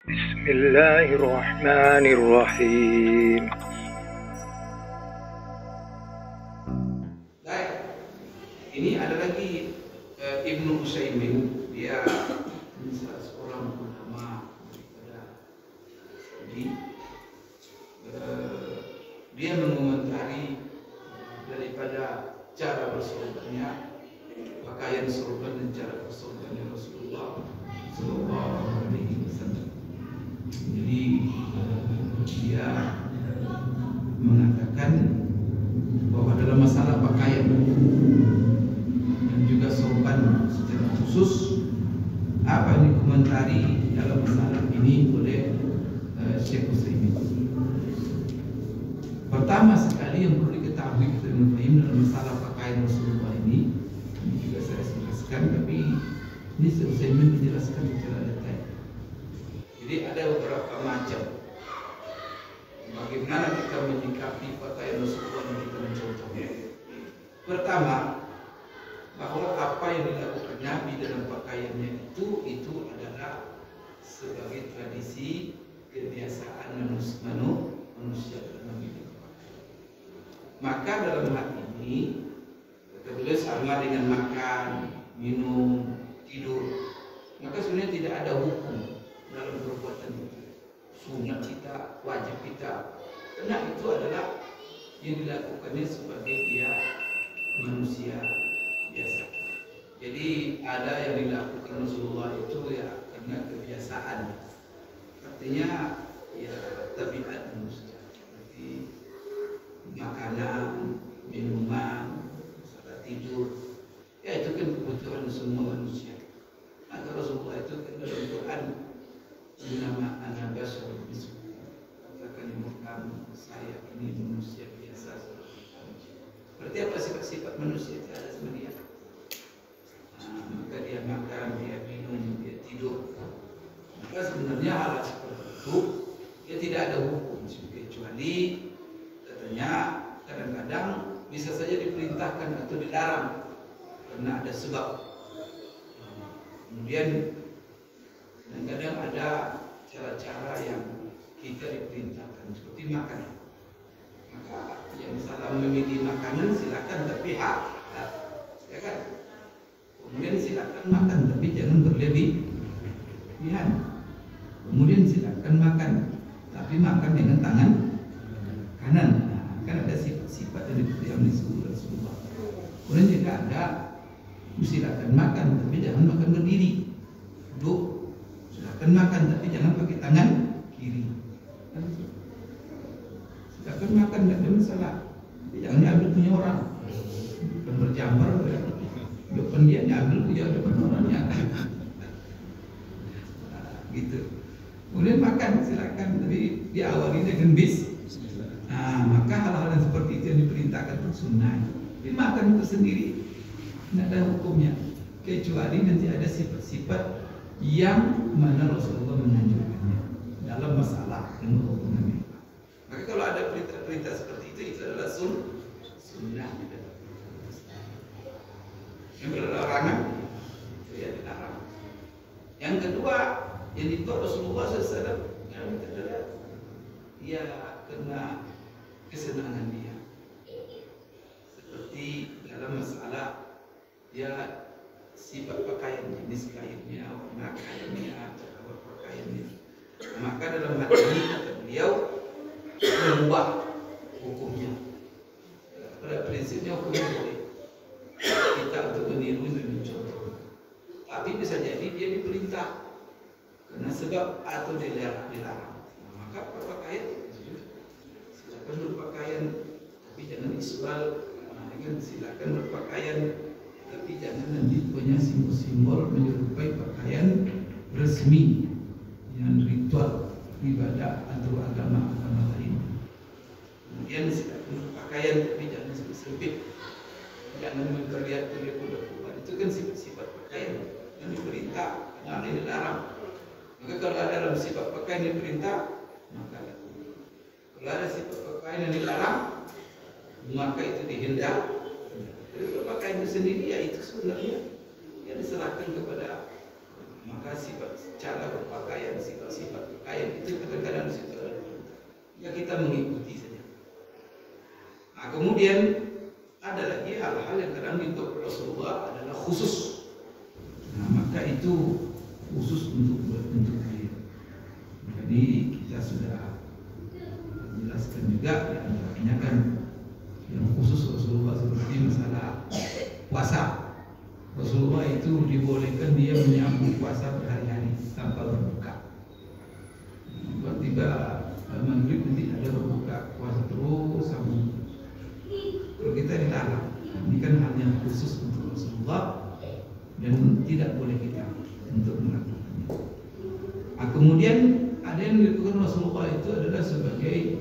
Bismillahirrahmanirrahim. Baik, ini ada lagi Ibnu Utsaimin, dia salah seorang ulama daripada Saudi. Dia mengomentari daripada cara bersorbannya, pakaian sorban dan cara bersorbannya Rasulullah Sallallahu Alaihi Wasallam. Jadi dia mengatakan bahwa dalam masalah pakaian dan juga sorban secara khusus, apa yang dikomentari dalam masalah ini oleh Syekh Utsaimin. Pertama sekali yang perlu diketahui kita dalam masalah pakaian Rasulullah ini juga saya jelaskan, tapi ini Syekh Utsaimin menjelaskan secara detail. Jadi ada beberapa macam bagaimana kita menyikapi pakaian Rasulullah yang kita mencontohnya. Pertama, bahwa apa yang dilakukan Nabi dalam pakaiannya itu adalah sebagai tradisi kebiasaan manusia dalam hidup. Maka dalam hal ini beliau sama dengan makan, minum, tidur. Maka sebenarnya tidak ada hukum dalam perbuatan itu. Sunat kita, wajib kita, karena itu adalah yang dilakukannya sebagai dia manusia biasa. Jadi ada yang dilakukan Rasulullah itu ya karena kebiasaan, artinya ya tabiat manusia, seperti makanan, minuman, saat tidur, ya itu kan kebutuhan semua manusia. Maka Rasulullah itu kan dalam Quran nama anak basar katakan kamu saya ini manusia biasa seperti kamu. Berarti apa sifat-sifat manusia itu ada sama dia. Maka dia makan, dia minum, dia tidur. Maka sebenarnya hal seperti itu dia tidak ada hukum, kecuali katanya kadang-kadang bisa saja diperintahkan atau dilarang karena ada sebab. Kemudian kadang-kadang ada cara-cara yang kita diperintahkan seperti makan. Maka yang salah memilih makanan silakan, tapi hak, ya kan? Kemudian silakan makan, tapi jangan berlebihan. Kemudian silakan makan, tapi makan dengan tangan kanan. Nah, kan ada sifat-sifat yang disebut Rasulullah. Kemudian juga ada silakan makan, tapi jangan makan berdiri, duduk. Silakan makan, tapi jangan pakai tangan kiri. Silakan makan, tidak ada masalah, tapi jangan diambil punya orang. Bukan berjambar, depan dia diambil punya depan orangnya. Gitu. Kemudian makan silakan, tapi diawali dengan bis. Maka hal-hal yang seperti itu yang diperintahkan itu sunnah. Tapi makan itu sendiri tidak ada hukumnya, kecuali nanti ada sifat-sifat yang mana Rasulullah menganjurkannya dalam masalah yang berhubungan. Maka kalau ada perintah-perintah seperti itu adalah sunnah. Yang berlarangan itu ya dilarang. Yang kedua yang ditolak Rasulullah SAW adalah ya karena kesenangan dia, seperti dalam masalah ya sifat pakaian, jenis kainnya, warna kainnya, cara berpakaiannya. Maka dalam hal ini kata beliau merubah hukumnya. Pada prinsipnya hukumnya boleh kita untuk meniru dan mencontoh, tapi bisa jadi dia diperintah karena sebab atau dilarang. Maka berpakaian silakan berpakaian, tapi jangan isbal. Silakan berpakaian, tapi jangan nanti punya simbol-simbol menyerupai pakaian resmi yang ritual ibadah atau agama lain. Kemudian silakan berpakaian, tapi jangan sempit, jangan memperlihatkan kuda-kuda. Itu kan sifat-sifat pakaian yang diperintah, yang dilarang. Maka kalau ada dalam sifat pakaian yang diperintah, maka kalau ada sifat pakaian yang dilarang, maka itu dihindar. Jadi berpakaian itu sendiri ya itu sebenarnya yang diserahkan kepada, maka sifat cara berpakaian, sifat-sifat kita mengikuti saja. Nah, kemudian ada lagi hal-hal yang kadang untuk Rasulullah adalah khusus. Nah, maka itu khusus untuk beliau. Jadi kita sudah jelaskan juga di antaranya kan yang khusus Rasulullah seperti masalah puasa. Rasulullah itu dibolehkan dia menyambung puasa berhari-hari tanpa berbuka. Tiba-tiba maghrib nanti ada berbuka, puasa terus sambung. Kalau kita dilarang, ini kan hal yang khusus untuk Rasulullah dan tidak boleh kita untuk melakukannya. Nah, kemudian ada yang dilakukan Rasulullah itu adalah sebagai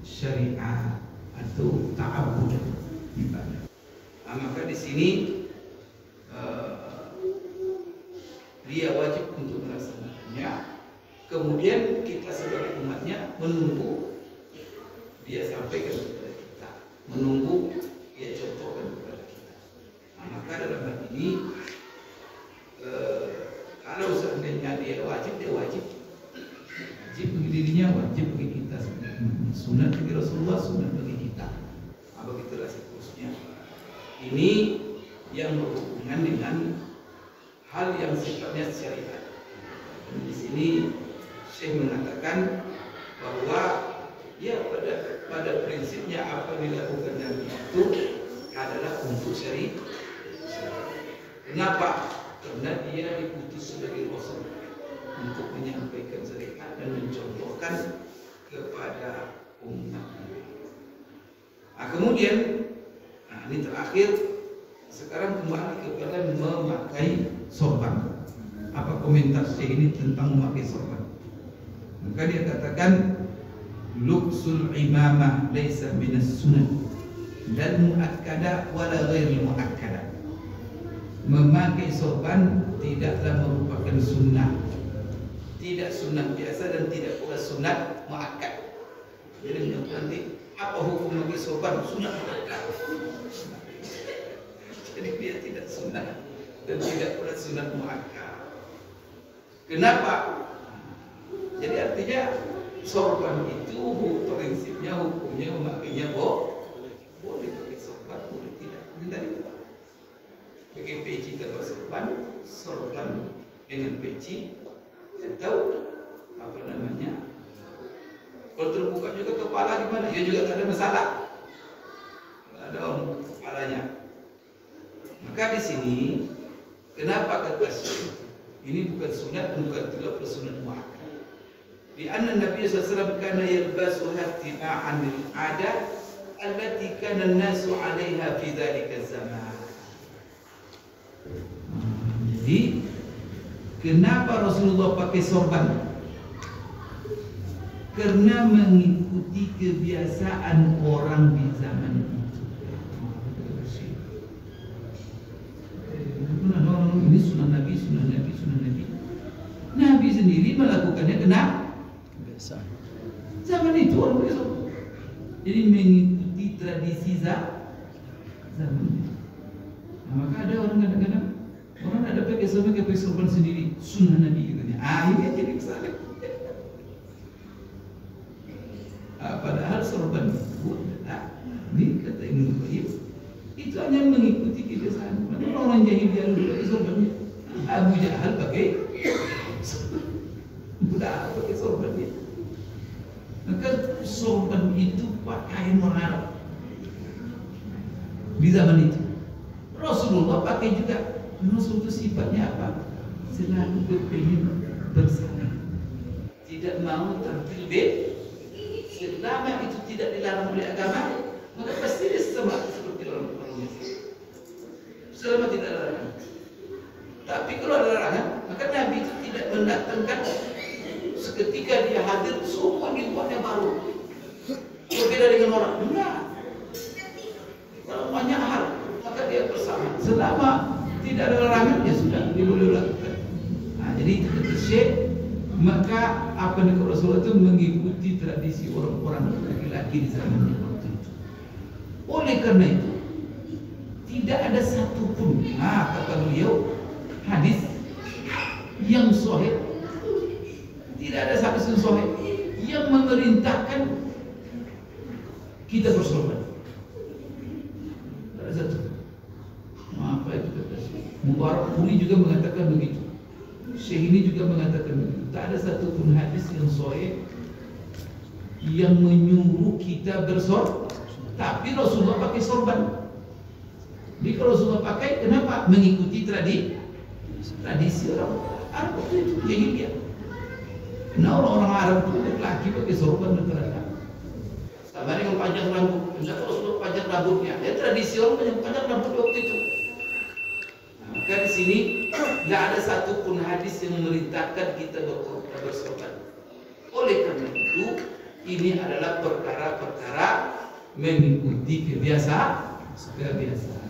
syariat atau ta'abbud ibadah. Nah, maka di sini dia wajib untuk melaksanakannya. Kemudian kita sebagai umatnya menunggu dia sampaikan kepada kita, menunggu dia contohkan kepada kita. Nah, maka dalam hal ini kalau seandainya dia wajib bagi dirinya, wajib bagi kita sebagai sunat bagi Rasulullah, sunat bagi kita. Nah, begitulah siklusnya. Ini yang berhubungan dengan hal yang sifatnya syariat. Dan di sini Syekh mengatakan bahwa ya pada prinsipnya apa yang dilakukan Nabi itu adalah untuk syariat. Kenapa? Karena dia diutus sebagai Rasul untuk menyampaikan syariat dan mencontohkan kepada umat. Nah, kemudian, ini terakhir. Sekarang kembali kepada memakai sorban. Apa komentar Syekh ini tentang memakai sorban? Maka dia katakan lubsul imamah laisa minas sunnah dan muakkada wala ghairil muakkada. Memakai sorban tidaklah merupakan sunnah, tidak sunnah biasa dan tidak pula sunnah muakkad. Jadi nanti apa hukum memakai sorban? Sunnah muakkad. Jadi dia tidak sunnah dan tidak pula sunnah muakkad. Kenapa? Jadi artinya sorban itu prinsipnya hukumnya memakainya boleh pakai sorban, boleh tidak. Ini tadi pakai peci tanpa sorban dengan peci atau apa namanya? Kalau terbuka juga kepala gimana? Ya juga tak ada masalah. Ada orang kepalanya. Maka di sini kenapa kata Syekh ini bukan sunat, bukan tidak sunat muakkad. Di anna Nabi sallallahu alaihi wasallam kana yalbasuha ittiba'an lil 'adah allati kana an-nasu 'alaiha fi dzalika zaman. Jadi kenapa Rasulullah pakai sorban? Karena mengikuti kebiasaan orang di zaman itu. Ini sunnah Nabi. Nabi sendiri melakukannya kenapa? Zaman itu orang pakai sorban. Jadi mengikuti tradisi zaman itu. Nah, maka ada orang kadang-kadang orang ada pakai sorban sendiri, sunnah Nabi katanya. Ini jadi kesalahan. Padahal sorban itu ini kata Ibnu Qayyim itu hanya mengikuti kebiasaan. Orang jahiliyah dulu pakai sorbannya. Abu Jahal pakai budak pakai sorbannya. Maka sorban itu pakaian orang Arab di zaman itu. Rasulullah pakai juga. Rasul itu sifatnya apa? Selalu berpingin bersaling, tidak mau tampil beda. Selama itu tidak dilarang oleh agama, maka pasti dia sama seperti orang Muslim. Selama tidak dilarang. Tapi kalau ada larangan, maka Nabi itu tidak mendatangkan seketika dia hadir semua dibuatnya baru. Berbeda dengan orang. Enggak. Kalau banyak hal, maka dia bersama. Selama tidak ada larangan, ya sudah boleh lakukan. Nah, jadi kata Syekh, maka apa yang Rasulullah itu mengikuti tradisi orang-orang laki-laki di zaman waktu itu. Oleh karena itu tidak ada satupun, kata beliau, hadis yang sahih, tidak ada satu sahih yang memerintahkan kita bersorban. Ada satu. Apa itu kata Mubarak Puri juga mengatakan begitu. Syekh ini juga mengatakan begitu. Tak ada satu pun hadis yang sahih yang menyuruh kita bersorban. Tapi Rasulullah pakai sorban. Jadi kalau Rasulullah pakai, kenapa? Mengikuti tradisi orang Arab itu jahiliyah. Nah orang-orang Arab itu laki pakai sorban rata-rata. Sama dengan panjang rambut. Kenapa Rasulullah panjang rambutnya? Ya tradisi orang yang panjang rambut waktu itu. Nah, maka di sini tidak ada satupun hadis yang memerintahkan kita bersorban. Oleh karena itu, ini adalah perkara-perkara mengikuti kebiasaan.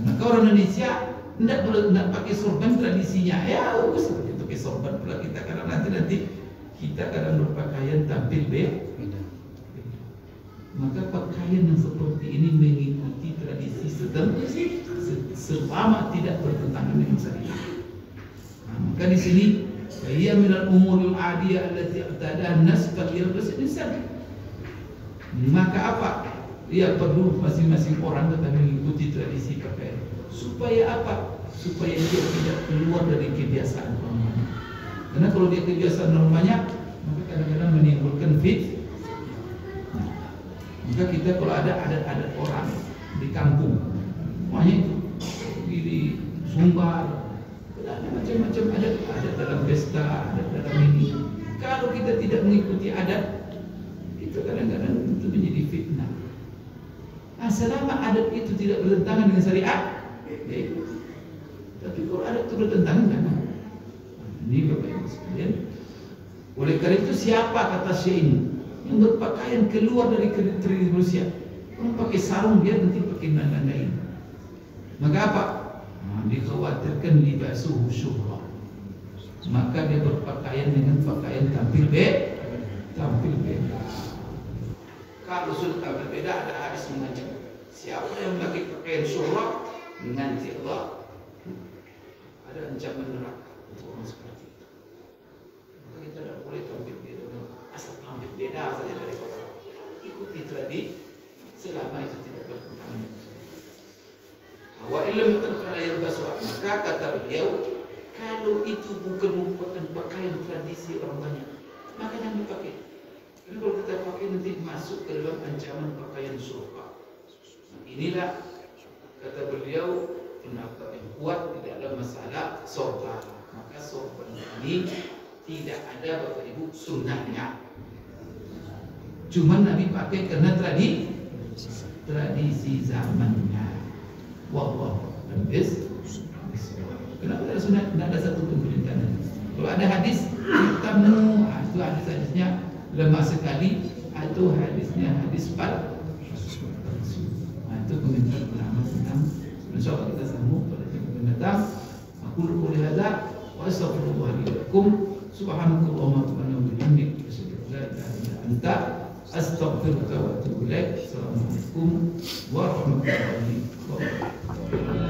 Maka orang Indonesia tidak pakai sorban tradisinya. Ya, bagus pakai sorban pula kita karena nanti kita kadang berpakaian tampil beda. Maka pakaian yang seperti ini mengikuti tradisi selama tidak bertentangan dengan syariat. Nah, maka di sini ia minal umuril adiyah allati i'tadaha an-nas falyalbas al-insan. Maka apa? Ia perlu masing-masing orang tetap mengikuti tradisi pakaian. Supaya apa? Supaya dia tidak keluar dari kebiasaan normanya. Karena kalau dia kebiasaan normanya, maka kadang-kadang menimbulkan fitnah. Maka kita kalau ada adat-adat orang di kampung, semuanya itu di Sumbar, ada macam-macam adat dalam pesta, adat dalam ini. Kalau kita tidak mengikuti adat, itu kadang-kadang itu menjadi fitnah. Nah, selama adat itu tidak bertentangan dengan syariat, ya, tapi kalau adat itu bertentangan dengan ini Bapak Ibu sekalian. Oleh karena itu siapa kata Syekh ini yang berpakaian keluar dari tradisi manusia? Orang pakai sarung dia nanti pakai nanda-nanda ini. Maka apa? Nah, dikhawatirkan libasuhu syuhrah. Maka dia berpakaian dengan pakaian tampil beda. Kalau sudah tampil beda ada hadis mengancam. Siapa yang pakai pakaian syuhrah nanti Allah ada ancaman neraka untuk orang seperti itu. Maka kita tidak boleh tampil beda. Asal tampil beda saja dari orang. Ikuti tradisi selama itu tidak bertentangan. Wa illam yakun yalbasu, maka kata beliau, kalau itu bukan merupakan pakaian tradisi orang banyak, maka jangan dipakai. Karena kalau kita pakai nanti masuk ke dalam ancaman pakaian surga. Inilah kata beliau pendapat yang kuat di dalam masalah sorban. Maka sorban ini tidak ada Bapak Ibu sunnahnya. Cuma Nabi pakai karena tradisi zamannya. Wallahu a'lam bishawab. Kenapa tidak sunnah? Tidak ada satu pemerintahan. Kalau ada hadis tamu, itu hadis-hadisnya lemah sekali, atau hadisnya hadis palsu. Itu komentar ulama tentang. InsyaAllah kita sambung pada jam mendatang. Aku qouli hadza wa astaghfirullah li wa lakum. Subhanakallahumma wa bihamdika asyhadu an la ilaha illa anta astaghfiruka wa atubu ilaik. Assalamualaikum warahmatullahi wabarakatuh.